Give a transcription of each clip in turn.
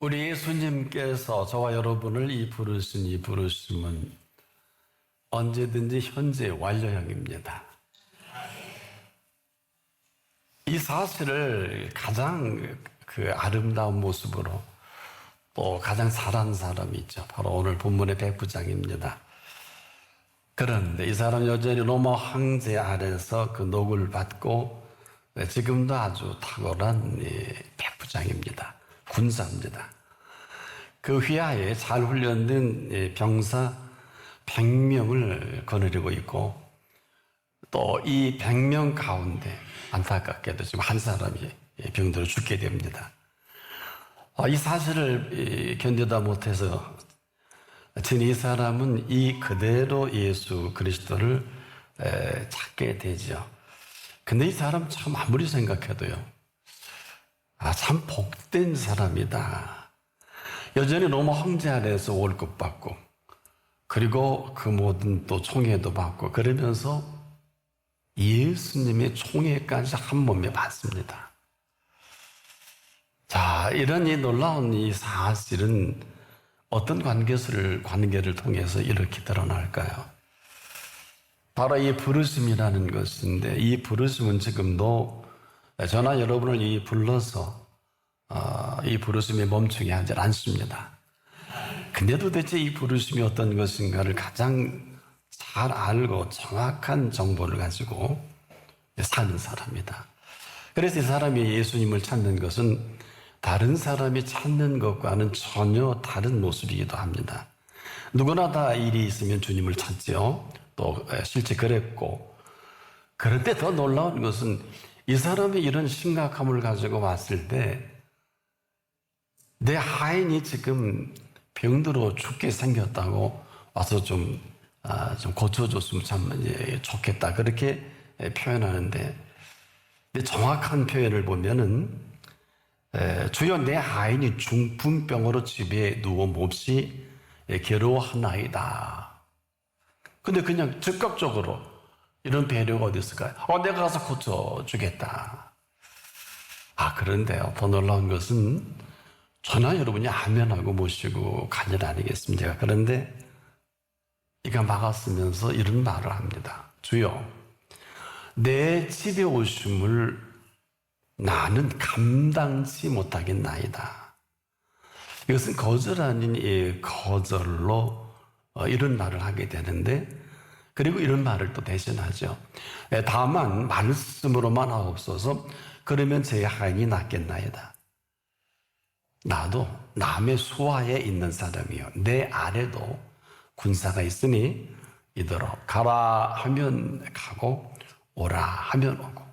우리 예수님께서 저와 여러분을 이 부르심은 언제든지 현재 완료형입니다. 이 사실을 가장 아름다운 모습으로 또 가장 잘하는 사람이 있죠. 바로 오늘 본문의 백부장입니다. 그런데 이 사람 여전히 로마 황제 아래서 그 녹을 받고 지금도 아주 탁월한 백부장입니다. 군사입니다. 그 휘하에 잘 훈련된 병사 100명을 거느리고 있고 또 이 100명 가운데 안타깝게도 지금 한 사람이 병들어 죽게 됩니다. 이 사실을 견디다 못해서 전 이 사람은 이 그대로 예수 그리스도를 찾게 되죠. 근데 이 사람 참 아무리 생각해도요, 참 복된 사람이다. 여전히 로마 황제 아래에서 월급 받고 그리고 그 모든 또 총애도 받고 그러면서 예수님의 총애까지 한 몸에 받습니다. 자, 이런 이 놀라운 이 사실은 어떤 관계를 통해서 이렇게 드러날까요? 바로 이 부르심이라는 것인데, 이 부르심은 지금도 저나 여러분을 불러서 이 부르심에 멈추게 하지 않습니다. 근데 도대체 이 부르심이 어떤 것인가를 가장 잘 알고 정확한 정보를 가지고 사는 사람이다. 그래서 이 사람이 예수님을 찾는 것은 다른 사람이 찾는 것과는 전혀 다른 모습이기도 합니다. 누구나 다 일이 있으면 주님을 찾지요. 또 실제 그랬고, 그런데 더 놀라운 것은 이 사람이 이런 심각함을 가지고 왔을 때 내 하인이 지금 병들어 죽게 생겼다고 와서 좀 고쳐줬으면 참 좋겠다, 그렇게 표현하는데, 근데 정확한 표현을 보면은 주여 내 하인이 중풍병으로 집에 누워 몹시 괴로워하나이다. 근데 그냥 즉각적으로 이런 배려가 어디 있을까요? 내가 가서 고쳐주겠다. 그런데요, 더 놀라운 것은 저나 여러분이 아멘하고 모시고 간 일 아니겠습니까? 그런데 이가 막았으면서 이런 말을 합니다. 주여, 내 집에 오심을 나는 감당치 못하겠나이다. 이것은 거절 아닌 거절로 이런 말을 하게 되는데, 그리고 이런 말을 또 대신하죠. 다만 말씀으로만 하옵소서. 그러면 제 하인이 낫겠나이다. 나도 남의 수하에 있는 사람이요, 내 아래도 군사가 있으니 이더러 가라 하면 가고 오라 하면 오고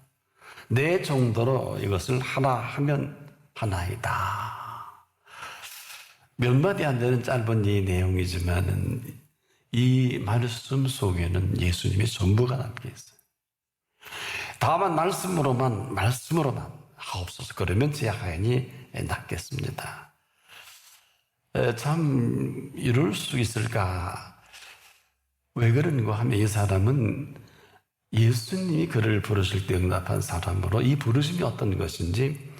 내 정도로 이것을 하라 하면 하나이다. 몇 마디 안 되는 짧은 이 내용이지만 이 말씀 속에는 예수님의 전부가 담겨 있어요. 다만 말씀으로만 하옵소서. 그러면 제 하인이 낫겠습니다. 참 이럴 수 있을까? 왜 그런가 하면 이 사람은 예수님이 그를 부르실 때 응답한 사람으로 이 부르심이 어떤 것인지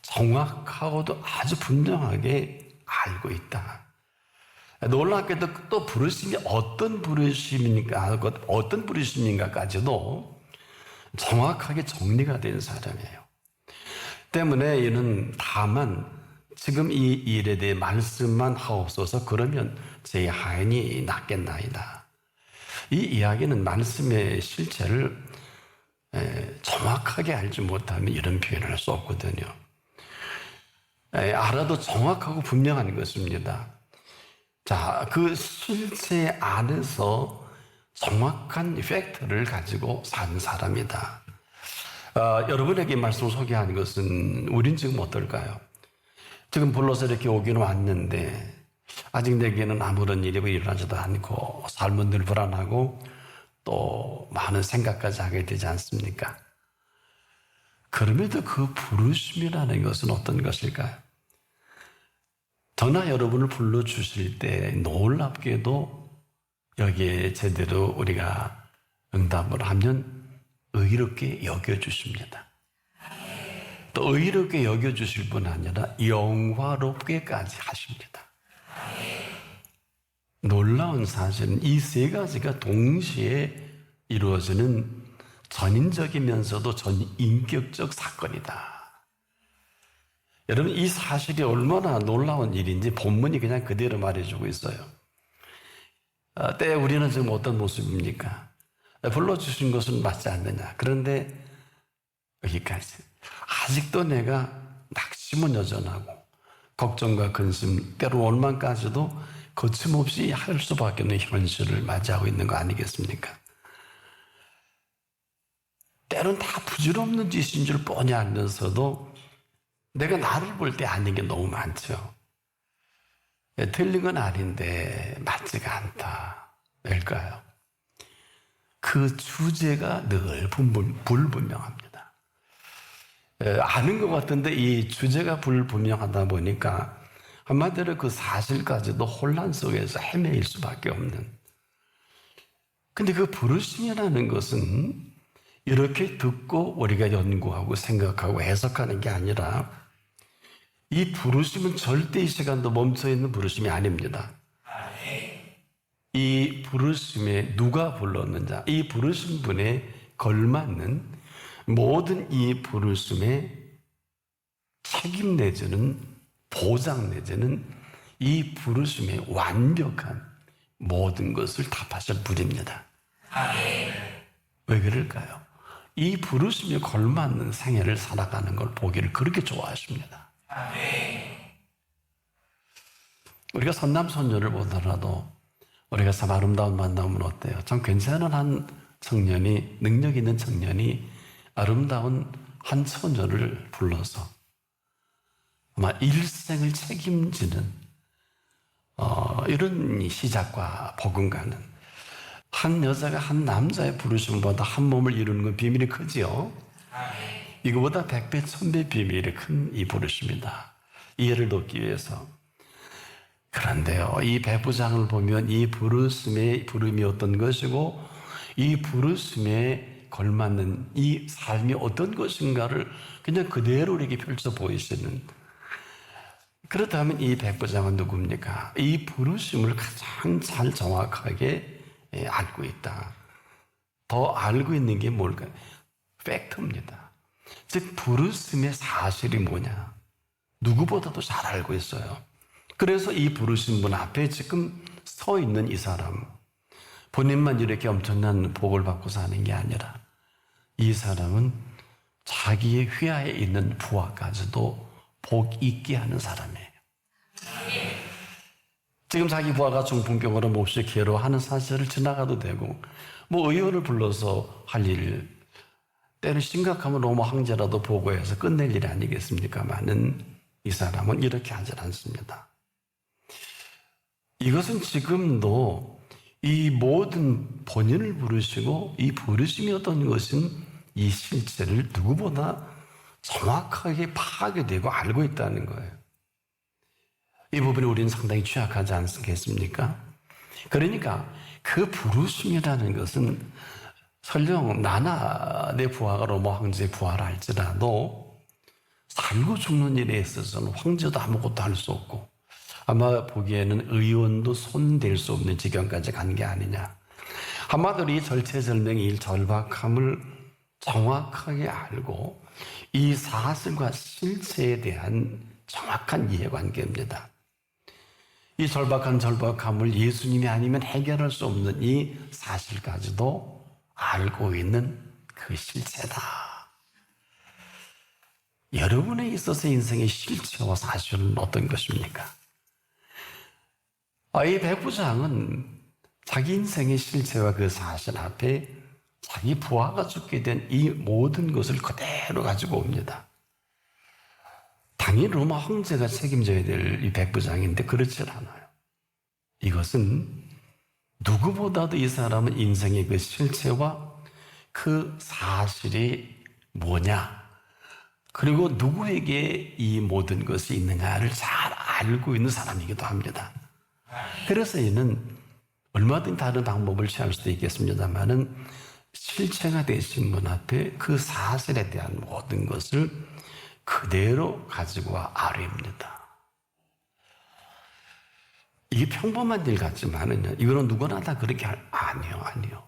정확하고도 아주 분명하게 알고 있다. 놀랍게도 또 부르심이 어떤 부르심인가까지도 정확하게 정리가 된 사람이에요. 때문에 이는 다만 지금 이 일에 대해 말씀만 하옵소서. 그러면 제 하인이 낫겠나이다. 이 이야기는 말씀의 실체를 정확하게 알지 못하면 이런 표현을 할 수 없거든요. 알아도 정확하고 분명한 것입니다. 자, 그 실체 안에서 정확한 팩트를 가지고 사는 사람이다. 여러분에게 말씀을 소개하는 것은 우린 지금 어떨까요? 지금 불러서 이렇게 오기는 왔는데 아직 내게는 아무런 일이 일어나지도 않고 삶은 늘 불안하고 또 많은 생각까지 하게 되지 않습니까? 그럼에도 그 부르심이라는 것은 어떤 것일까요? 저나 여러분을 불러주실 때 놀랍게도 여기에 제대로 우리가 응답을 하면 의롭게 여겨주십니다. 또 의롭게 여겨주실 뿐 아니라 영화롭게까지 하십니다. 놀라운 사실은 이 세 가지가 동시에 이루어지는 전인적이면서도 전인격적 사건이다. 여러분, 이 사실이 얼마나 놀라운 일인지 본문이 그냥 그대로 말해주고 있어요. 때 우리는 지금 어떤 모습입니까? 불러주신 것은 맞지 않느냐. 그런데 여기까지. 아직도 내가 낙심은 여전하고 걱정과 근심, 때로 원망까지도 거침없이 할 수밖에 없는 현실을 맞이하고 있는 거 아니겠습니까? 때론 다 부질없는 짓인 줄 뻔히 알면서도 내가 나를 볼 때 아닌 게 너무 많죠. 틀린 건 아닌데 맞지가 않다. 왜일까요? 그 주제가 늘 불분명합니다. 아는 것 같은데 이 주제가 불분명하다 보니까 한마디로 그 사실까지도 혼란 속에서 헤매일 수밖에 없는. 근데 그 부르심이라는 것은 이렇게 듣고 우리가 연구하고 생각하고 해석하는 게 아니라 이 부르심은 절대 이 시간도 멈춰있는 부르심이 아닙니다. 이 부르심에 누가 불렀는지, 이 부르신 분에 걸맞는 모든 이 부르심에 책임 내지는 보장 내지는 이 부르심의 완벽한 모든 것을 답하실 분입니다. 왜 그럴까요? 이 부르심에 걸맞는 생애를 살아가는 걸 보기를 그렇게 좋아하십니다. 우리가 선남선녀를 보더라도 우리가 참 아름다운 만남은 어때요? 참 괜찮은 한 청년이, 능력 있는 청년이 아름다운 한 처녀를 불러서 아마 일생을 책임지는 이런 시작과 버금가는, 한 여자가 한 남자의 부르심보다 한 몸을 이루는 건 비밀이 크지요. 이거보다 100배, 1000배 비밀이 큰 이 부르심이다. 이해를 돕기 위해서. 그런데요, 이 백부장을 보면 이 부르심의 부름이 어떤 것이고 이 부르심에 걸맞는 이 삶이 어떤 것인가를 그냥 그대로 우리에게 펼쳐 보이시는. 그렇다면 이 백부장은 누굽니까? 이 부르심을 가장 잘 정확하게 알고 있다. 더 알고 있는 게 뭘까요? 팩트입니다. 즉 부르심의 사실이 뭐냐? 누구보다도 잘 알고 있어요. 그래서 이 부르신 분 앞에 지금 서 있는 이 사람, 본인만 이렇게 엄청난 복을 받고 사는 게 아니라 이 사람은 자기의 휘하에 있는 부하까지도 복 있게 하는 사람이에요. 지금 자기 부하가 중풍병으로 몹시 괴로워하는 사실을 지나가도 되고, 뭐 의원을 불러서 할 일, 때는 심각하면 로마 황제라도 보고해서 끝낼 일이 아니겠습니까만은 이 사람은 이렇게 하질 않습니다. 이것은 지금도 이 모든 본인을 부르시고 이 부르심이 어떤 것은 이 실체를 누구보다 정확하게 파악되고 알고 있다는 거예요. 이 부분에 우리는 상당히 취약하지 않겠습니까? 그러니까 그 부르심이라는 것은 설령 나나 내 부하가 로마 황제의 부하라 할지라도 살고 죽는 일에 있어서는 황제도 아무것도 할 수 없고 아마 보기에는 의원도 손댈 수 없는 지경까지 간 게 아니냐. 한마디로 이 절체절명의 이 절박함을 정확하게 알고 이 사실과 실체에 대한 정확한 이해관계입니다. 이 절박함을 예수님이 아니면 해결할 수 없는 이 사실까지도 알고 있는 그 실체다. 여러분에 있어서 인생의 실체와 사실은 어떤 것입니까? 이 백부장은 자기 인생의 실체와 그 사실 앞에 자기 부하가 죽게 된 이 모든 것을 그대로 가지고 옵니다. 당연히 로마 황제가 책임져야 될 이 백부장인데 그렇지 않아요. 이것은 누구보다도 이 사람은 인생의 그 실체와 그 사실이 뭐냐, 그리고 누구에게 이 모든 것이 있느냐를 잘 알고 있는 사람이기도 합니다. 그래서 이는 얼마든지 다른 방법을 취할 수도 있겠습니다만은 실체가 되신 분 앞에 그 사실에 대한 모든 것을 그대로 가지고 와 아뢰입니다. 이게 평범한 일 같지만은요, 이거는 누구나 다 그렇게 아니요.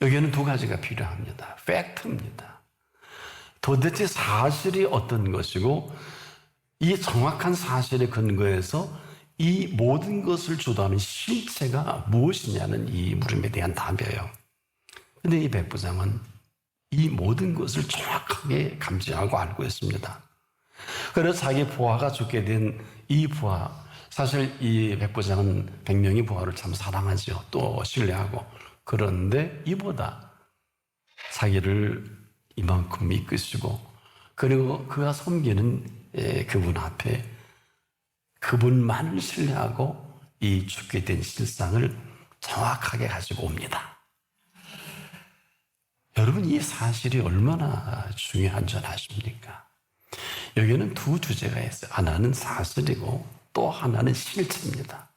여기에는 두 가지가 필요합니다. 팩트입니다. 도대체 사실이 어떤 것이고 이 정확한 사실에 근거해서 이 모든 것을 주도하는 실체가 무엇이냐는 이 물음에 대한 답이에요. 그런데 이 백부장은 이 모든 것을 정확하게 감지하고 알고 있습니다. 그래서 자기 부하가 죽게 된 이 부하, 사실 이 백부장은 100명의 부하를 참 사랑하죠. 또 신뢰하고. 그런데 이보다 자기를 이만큼 이끄시고 그리고 그가 섬기는 그분 앞에 그분만을 신뢰하고 이 죽게 된 실상을 정확하게 가지고 옵니다. 여러분, 이 사실이 얼마나 중요한 줄 아십니까? 여기에는 두 주제가 있어요. 하나는 사실이고 또 하나는 실체입니다.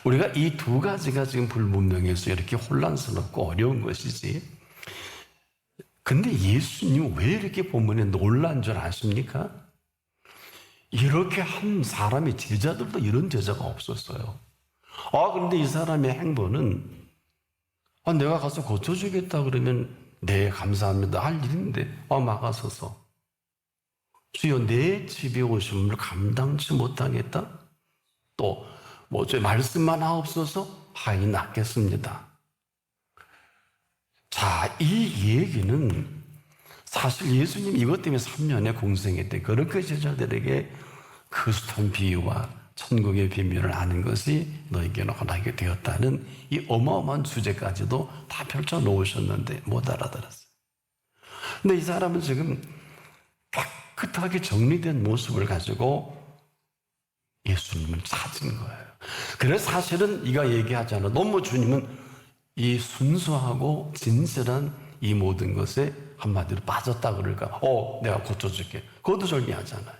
우리가 이 두 가지가 지금 불분명해서 이렇게 혼란스럽고 어려운 것이지. 근데 예수님 왜 이렇게 본문에 놀란 줄 아십니까? 이렇게 한 사람이, 제자들도 이런 제자가 없었어요. 그런데 이 사람의 행보는 내가 가서 고쳐주겠다 그러면 네 감사합니다 할 일인데 막아서서 주여 내 집에 오심을 감당치 못하겠다? 또 저 말씀만 하옵소서? 하이 낫겠습니다. 자, 이 얘기는 사실 예수님 이것 때문에 3년의 공생에 그렇게 제자들에게 그 숱한 비유와 천국의 비밀을 아는 것이 너에게는 허락이 되었다는 이 어마어마한 주제까지도 다 펼쳐 놓으셨는데 못 알아들었어요. 근데 이 사람은 지금 깨끗하게 정리된 모습을 가지고 예수님을 찾은 거예요. 그래서 사실은 이가 얘기하잖아. 너무 주님은 이 순수하고 진실한 이 모든 것에 한마디로 빠졌다 그럴까? 내가 고쳐줄게. 그것도 절개하잖아요.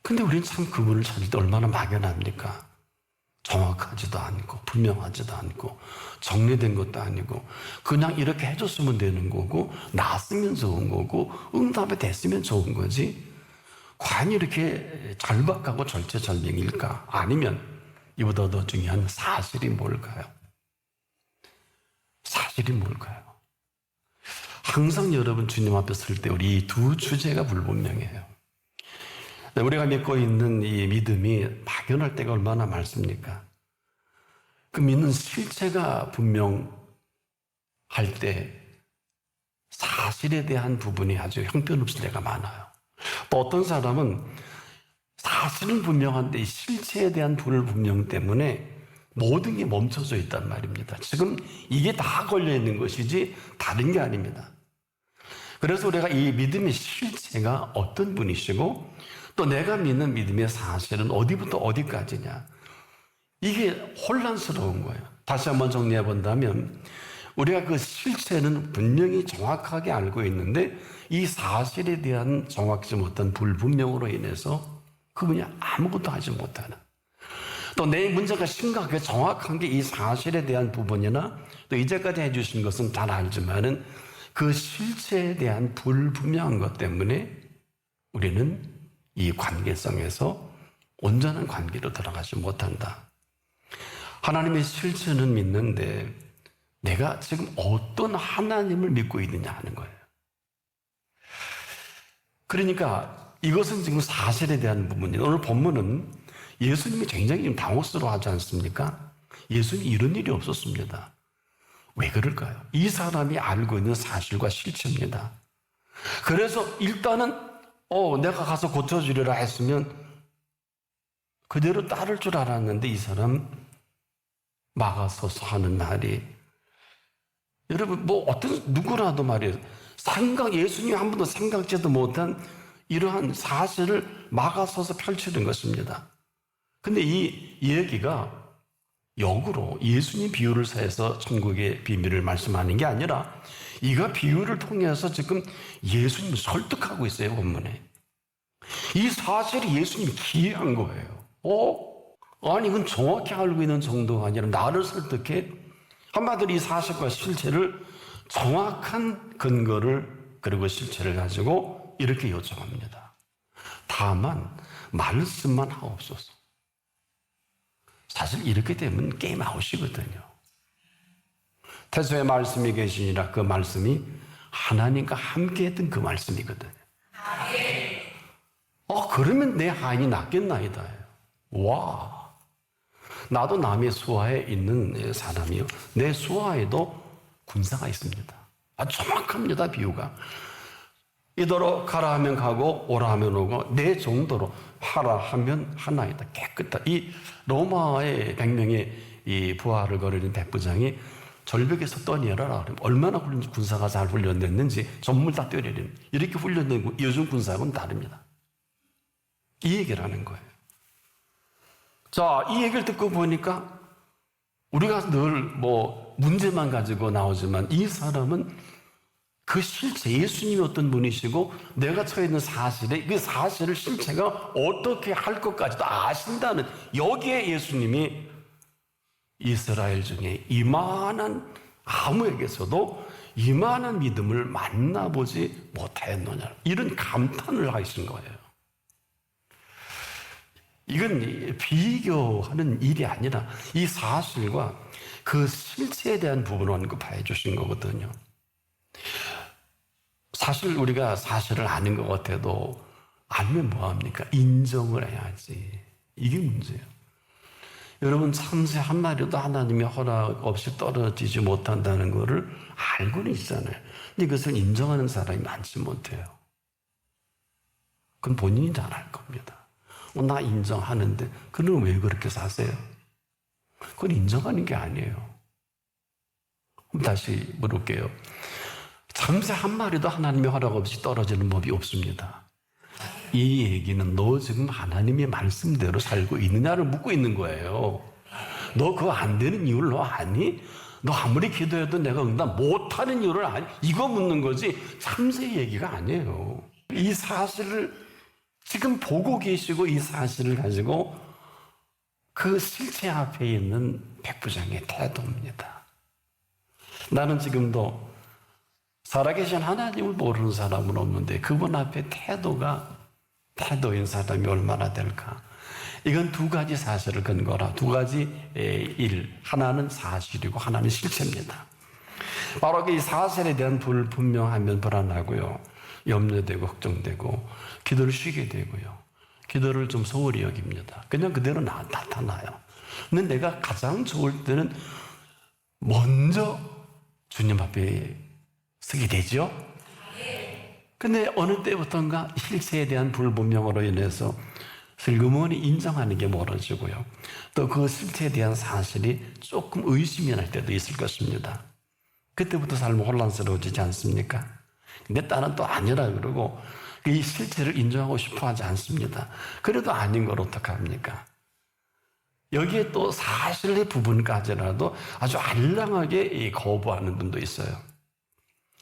근데 우리는 참 그분을 찾을 때 얼마나 막연합니까? 정확하지도 않고 분명하지도 않고 정리된 것도 아니고 그냥 이렇게 해줬으면 되는 거고 나았으면 좋은 거고 응답이 됐으면 좋은 거지. 과연 이렇게 절박하고 절체절명일까? 아니면 이보다 더 중요한 사실이 뭘까요? 사실이 뭘까요? 항상 여러분 주님 앞에 설 때 우리 이 두 주제가 불분명해요. 우리가 믿고 있는 이 믿음이 막연할 때가 얼마나 많습니까? 그 믿는 실체가 분명할 때 사실에 대한 부분이 아주 형편없을 때가 많아요. 또 어떤 사람은 사실은 분명한데 실체에 대한 불분명 때문에 모든 게 멈춰져 있단 말입니다. 지금 이게 다 걸려있는 것이지 다른 게 아닙니다. 그래서 우리가 이 믿음의 실체가 어떤 분이시고 또 내가 믿는 믿음의 사실은 어디부터 어디까지냐, 이게 혼란스러운 거예요. 다시 한번 정리해 본다면 우리가 그 실체는 분명히 정확하게 알고 있는데 이 사실에 대한 정확지 못한 불분명으로 인해서 그분이 아무것도 하지 못하는, 또 내 문제가 심각하게 정확한 게 이 사실에 대한 부분이나 또 이제까지 해주신 것은 잘 알지만은 그 실체에 대한 불분명한 것 때문에 우리는 이 관계성에서 온전한 관계로 들어가지 못한다. 하나님의 실체는 믿는데 내가 지금 어떤 하나님을 믿고 있느냐 하는 거예요. 그러니까 이것은 지금 사실에 대한 부분이에요. 오늘 본문은 예수님이 굉장히 좀 당혹스러워하지 않습니까? 예수님이 이런 일이 없었습니다. 왜 그럴까요? 이 사람이 알고 있는 사실과 실체입니다. 그래서 일단은 내가 가서 고쳐주리라 했으면 그대로 따를 줄 알았는데 이 사람 막아서서 하는 말이, 여러분 누구라도 말이에요. 예수님이 한 번도 생각지도 못한 이러한 사실을 막아서서 펼치는 것입니다. 근데 이 얘기가 역으로 예수님 비유를 사해서 천국의 비밀을 말씀하는 게 아니라 이가 비유를 통해서 지금 예수님을 설득하고 있어요, 본문에. 이 사실이 예수님이 기이한 거예요. 아니 이건 정확히 알고 있는 정도가 아니라 나를 설득해, 한마디로 이 사실과 실체를 정확한 근거를 그리고 실체를 가지고 이렇게 요청합니다. 다만 말씀만 하옵소서. 사실 이렇게 되면 게임 아웃이거든요. 태초에 말씀이 계시니라, 그 말씀이 하나님과 함께 했던 그 말씀이거든요. 그러면 내 하인이 낫겠나이다. 와, 나도 남의 수하에 있는 사람이요, 내 수하에도 군사가 있습니다. 정확합니다. 비유가. 이더러 가라 하면 가고 오라 하면 오고 내 정도로 하라 하면 하나이다. 깨끗하다. 이 로마의 100명의 이 부하를 거르는 백부장이 절벽에서 떠내려라. 얼마나 군사가 잘 훈련됐는지 전물 다 때려내는, 이렇게 훈련된 요즘 군사하고는 다릅니다. 이 얘기를 하는 거예요. 자, 이 얘기를 듣고 보니까 우리가 늘 문제만 가지고 나오지만 이 사람은 그 실체, 예수님이 어떤 분이시고 내가 처해 있는 사실에 그 사실을 실체가 어떻게 할 것까지도 아신다는, 여기에 예수님이 이스라엘 중에 이만한 아무에게서도 이만한 믿음을 만나보지 못하였느냐, 이런 감탄을 하신 거예요. 이건 비교하는 일이 아니라 이 사실과 그 실체에 대한 부분을 언급해 주신 거거든요. 사실 우리가 사실을 아는 것 같아도 알면 뭐합니까? 인정을 해야지. 이게 문제예요. 여러분, 참새 한 마리도 하나님의 허락 없이 떨어지지 못한다는 것을 알고는 있잖아요. 근데 이것을 인정하는 사람이 많지 못해요. 그건 본인이 잘 알 겁니다. 나 인정하는데 그럼 왜 그렇게 사세요? 그건 인정하는 게 아니에요. 그럼 다시 물을게요. 참새 한 마리도 하나님의 허락 없이 떨어지는 법이 없습니다. 이 얘기는 너 지금 하나님의 말씀대로 살고 있느냐를 묻고 있는 거예요. 너 그거 안 되는 이유를 너 아니? 너 아무리 기도해도 내가 응답 못하는 이유를 아니? 이거 묻는 거지 참새 얘기가 아니에요. 이 사실을 지금 보고 계시고 이 사실을 가지고 그 실체 앞에 있는 백부장의 태도입니다. 나는 지금도 살아계신 하나님을 모르는 사람은 없는데 그분 앞에 태도인 사람이 얼마나 될까? 이건 두 가지 사실을 근거라, 두 가지 일, 하나는 사실이고 하나는 실체입니다. 바로 이 사실에 대한 불분명하면 불안하고요, 염려되고 걱정되고 기도를 쉬게 되고요, 기도를 좀 소홀히 여깁니다. 그냥 그대로 나타나요. 근데 내가 가장 좋을 때는 먼저 주님 앞에 서게 되죠. 근데 어느 때부턴가 실체에 대한 불분명으로 인해서 슬그머니 인정하는 게 멀어지고요, 또 그 실체에 대한 사실이 조금 의심이 날 때도 있을 것입니다. 그때부터 삶은 혼란스러워지지 않습니까? 근데 딸은 또 아니라 그러고 이 실체를 인정하고 싶어 하지 않습니다. 그래도 아닌 걸 어떡합니까? 여기에 또 사실의 부분까지라도 아주 알량하게 거부하는 분도 있어요.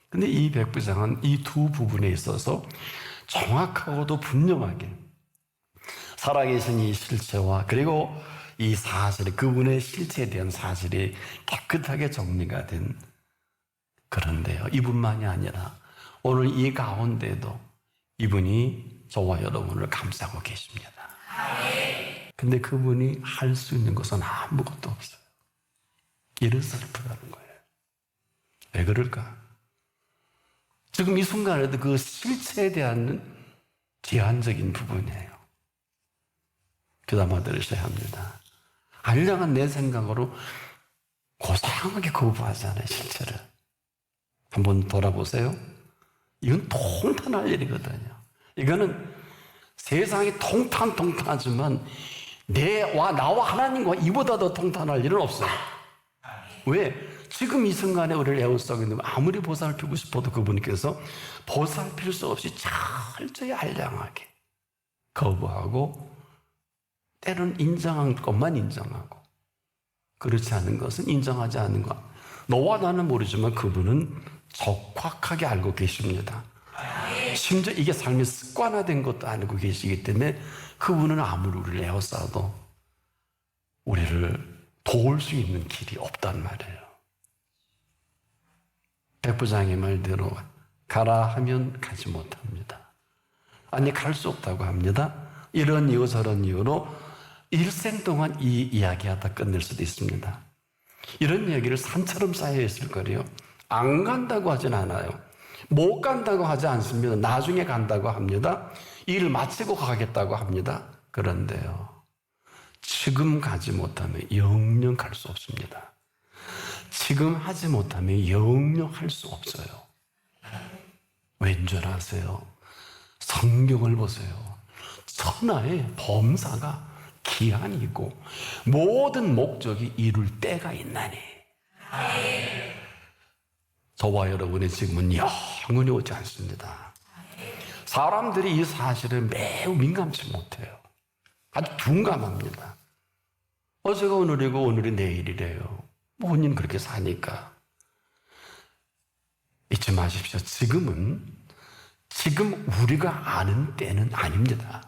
근데 이 백부장은 이 두 부분에 있어서 정확하고도 분명하게 살아계신 이 실체와 그리고 이 사실, 그분의 실체에 대한 사실이 깨끗하게 정리가 된, 그런데요, 이분만이 아니라 오늘 이 가운데도 이분이 저와 여러분을 감싸고 계십니다. 근데 그분이 할 수 있는 것은 아무것도 없어요. 이런 슬프다는 거예요. 왜 그럴까? 지금 이 순간에도 그 실체에 대한 제한적인 부분이에요. 귀담아 들으셔야 합니다. 알량한 내 생각으로 고상하게 거부하잖아요, 실체를. 한번 돌아보세요. 이건 통탄할 일이거든요. 이거는 세상이 통탄하지만 나와 하나님과 이보다 더 통탄할 일은 없어요. 왜? 지금 이 순간에 우리를 에워싸고 있는, 아무리 보살피고 싶어도 그분께서 보살필 수 없이 철저히 알량하게 거부하고, 때로는 인정한 것만 인정하고, 그렇지 않은 것은 인정하지 않는 것. 너와 나는 모르지만 그분은 적확하게 알고 계십니다. 심지어 이게 삶의 습관화된 것도 알고 계시기 때문에 그분은 아무리 우리를 에워싸도 우리를 도울 수 있는 길이 없단 말이에요. 백부장의 말대로 가라 하면 가지 못합니다. 아니, 갈 수 없다고 합니다. 이런 이유 저런 이유로 일생 동안 이 이야기하다 끝낼 수도 있습니다. 이런 이야기를 산처럼 쌓여 있을 거래요. 안 간다고 하진 않아요. 못 간다고 하지 않습니다. 나중에 간다고 합니다. 일을 마치고 가겠다고 합니다. 그런데요, 지금 가지 못하면 영영 갈 수 없습니다. 지금 하지 못하면 영영 할 수 없어요. 왠 줄 아세요? 성경을 보세요. 천하의 범사가 기한이 있고 모든 목적이 이룰 때가 있나니 저와 여러분의 지금은 영원히 오지 않습니다. 사람들이 이 사실을 매우 민감치 못해요. 아주 둔감합니다. 어제가 오늘이고 오늘이 내일이래요. 본인 그렇게 사니까. 잊지 마십시오. 지금 우리가 아는 때는 아닙니다.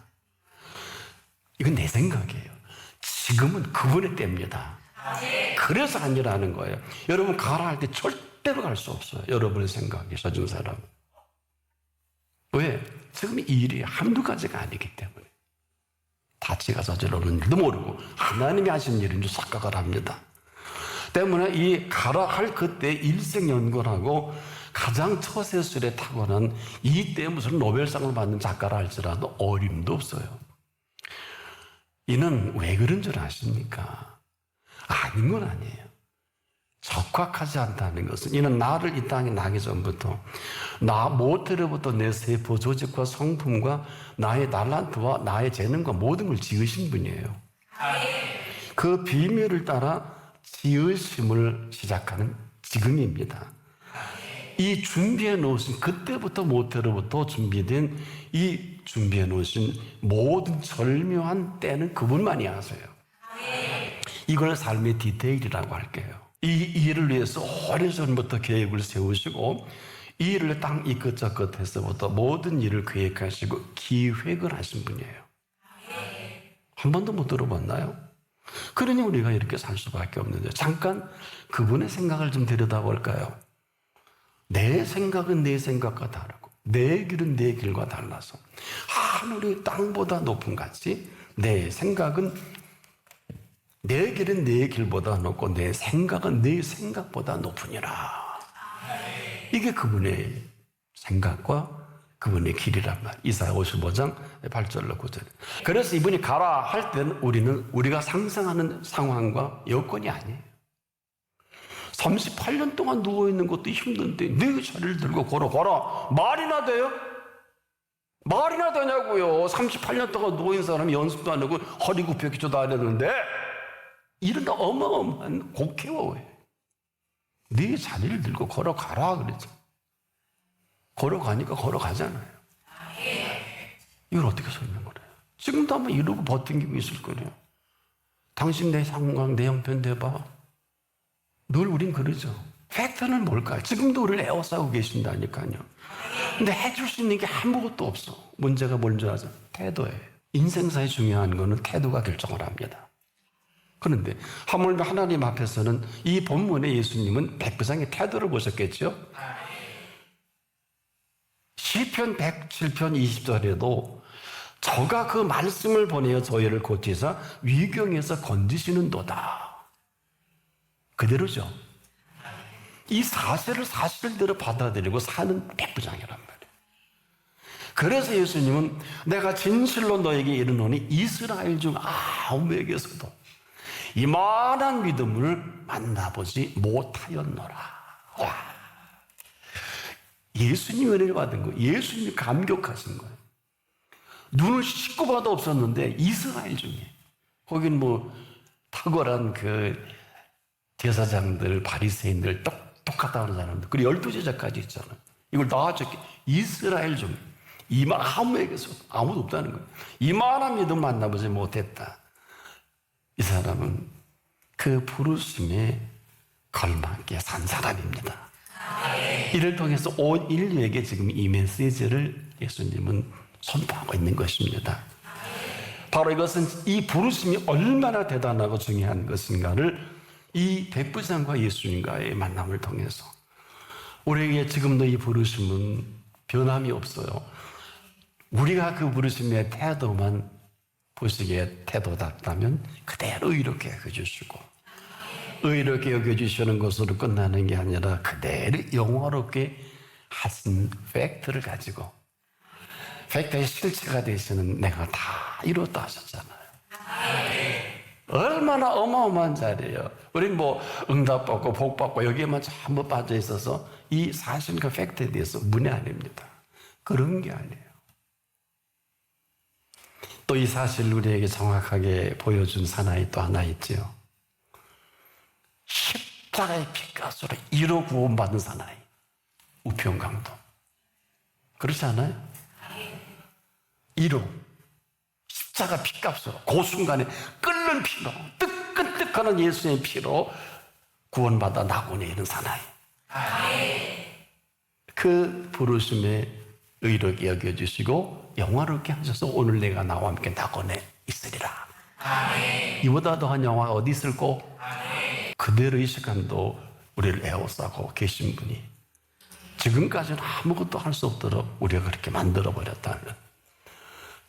이건 내 생각이에요. 지금은 그분의 때입니다. 그래서 안 일하는 거예요. 여러분 가라 할 때 절대로 갈 수 없어요. 여러분의 생각이 써준 사람. 왜? 지금 이 일이 한두 가지가 아니기 때문에. 다치가 저지르는 일도 모르고 하나님이 하신 일인 줄 착각을 합니다. 때문에 이 가라 할 그때 일생연구하고 가장 처세술에 타고난 이때 무슨 노벨상을 받는 작가라 할지라도 어림도 없어요. 이는 왜 그런 줄 아십니까? 아닌 건 아니에요. 적확하지 않다는 것은 이는 나를 이 땅에 나기 전부터 나 모태로부터 내 세포 조직과 성품과 나의 달란트와 나의 재능과 모든 걸 지으신 분이에요. 그 비밀을 따라 지으심을 시작하는 지금입니다. 이 준비해 놓으신 그때부터 모태로부터 준비된 이 준비해 놓으신 모든 절묘한 때는 그분만이 아세요. 이걸 삶의 디테일이라고 할게요. 이 일을 위해서 오래전부터 계획을 세우시고 이 일을 땅 이 끝 저 끝에서부터 모든 일을 계획하시고 기획을 하신 분이에요. 한 번도 못 들어봤나요? 그러니 우리가 이렇게 살 수밖에 없는데 잠깐 그분의 생각을 좀 들여다볼까요? 내 생각은 내 생각과 다르고 내 길은 내 길과 달라서 하늘이 땅보다 높은 같이 내 생각은 내 길은 내 길보다 높고 내 생각은 내 생각보다 높으니라. 이게 그분의 생각과 그분의 길이란 말. 이사야 55장 8절로 9절. 그래서 이분이 가라 할 때는 우리가 상상하는 상황과 여건이 아니에요. 38년 동안 누워있는 것도 힘든데 네 자리를 들고 걸어봐라. 말이나 돼요? 말이나 되냐고요. 38년 동안 누워있는 사람이 연습도 안 하고 허리 굽혀 기도도 안 했는데 이런 어마어마한 곡해워요. 네 자리를 들고 걸어가라 그랬죠. 걸어가니까 걸어가잖아요. 이걸 어떻게 설명을 해요? 지금도 아마 이러고 버티고 있을 거예요. 당신 내 상황, 내 형편 대봐. 늘 우린 그러죠. 팩트는 뭘까요? 지금도 우리를 에워싸고 계신다니까요. 근데 해줄 수 있는 게 아무것도 없어. 문제가 뭔지 아죠? 태도예요. 인생사에 중요한 거는 태도가 결정을 합니다. 그런데 하물며 하나님 앞에서는 이 본문의 예수님은 백부장의 태도를 보셨겠죠? 시편 107편 20절에도 저가 그 말씀을 보내어 저희를 고치사 위경에서 건지시는도다. 그대로죠. 이 사실을 사실대로 받아들이고 사는 백부장이란 말이에요. 그래서 예수님은 내가 진실로 너에게 이르노니 이스라엘 중 아무에게서도 이만한 믿음을 만나보지 못하였노라. 와. 예수님이 은혜를 받은 거예요. 예수님이 감격하신 거예요. 눈을 씻고 봐도 없었는데 이스라엘 중에 거긴 뭐 탁월한 그 제사장들, 바리새인들 똑똑하다는 사람들 그리고 12제자까지 있잖아요. 이걸 다 적게 이스라엘 중에 아무에게서 아무도 없다는 거예요. 이만한 믿음 만나보지 못했다. 이 사람은 그 부르심에 걸맞게 산 사람입니다. 이를 통해서 온 인류에게 지금 이 메시지를 예수님은 선포하고 있는 것입니다. 바로 이것은 이 부르심이 얼마나 대단하고 중요한 것인가를 이 백부장과 예수님과의 만남을 통해서 우리에게 지금도 이 부르심은 변함이 없어요. 우리가 그 부르심의 태도만 보시기에 태도답다면 그대로 의롭게 여겨주시고, 의롭게 여겨주시는 것으로 끝나는 게 아니라 그대로 영화롭게 하신 팩트를 가지고, 팩트의 실체가 되시는 내가 다 이뤘다 하셨잖아요. 얼마나 어마어마한 자리예요. 우린 뭐 응답받고 복받고 여기에만 전부 빠져 있어서 이 사실과 팩트에 대해서 문의 아닙니다. 그런 게 아니에요. 또 이 사실 우리에게 정확하게 보여준 사나이 또 하나 있지요. 십자가의 피값으로 1호 구원받은 사나이, 우평강도. 그렇지 않아요? 1호 십자가 피값으로 그 순간에 끓는 피로, 뜨끈뜨끈한 예수의 피로 구원받아 낙원에 있는 사나이. 그 부르심에 의롭게 여겨주시고 영화롭게 하셔서 오늘 내가 나와 함께 낙원에 있으리라. 이보다 더한 영화가 어디 있을꼬? 그대로 이 시간도 우리를 애워싸고 계신 분이 지금까지는 아무것도 할 수 없도록 우리가 그렇게 만들어버렸다면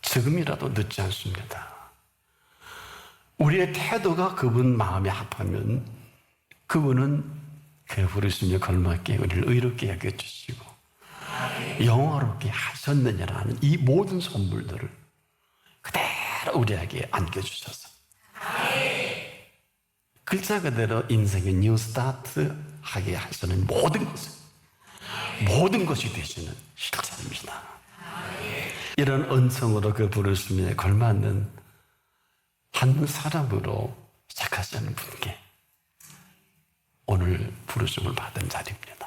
지금이라도 늦지 않습니다. 우리의 태도가 그분 마음에 합하면 그분은 그 부르심에 걸맞게 우리를 의롭게 여겨주시고 영화롭게 하셨느냐라는 이 모든 선물들을 그대로 우리에게 안겨주셔서 글자 그대로 인생의 뉴 스타트 하게 하시는 모든 것이 되시는 실체입니다. 이런 은총으로 그 부르심에 걸맞는 한 사람으로 시작하시는 분께 오늘 부르심을 받은 자리입니다.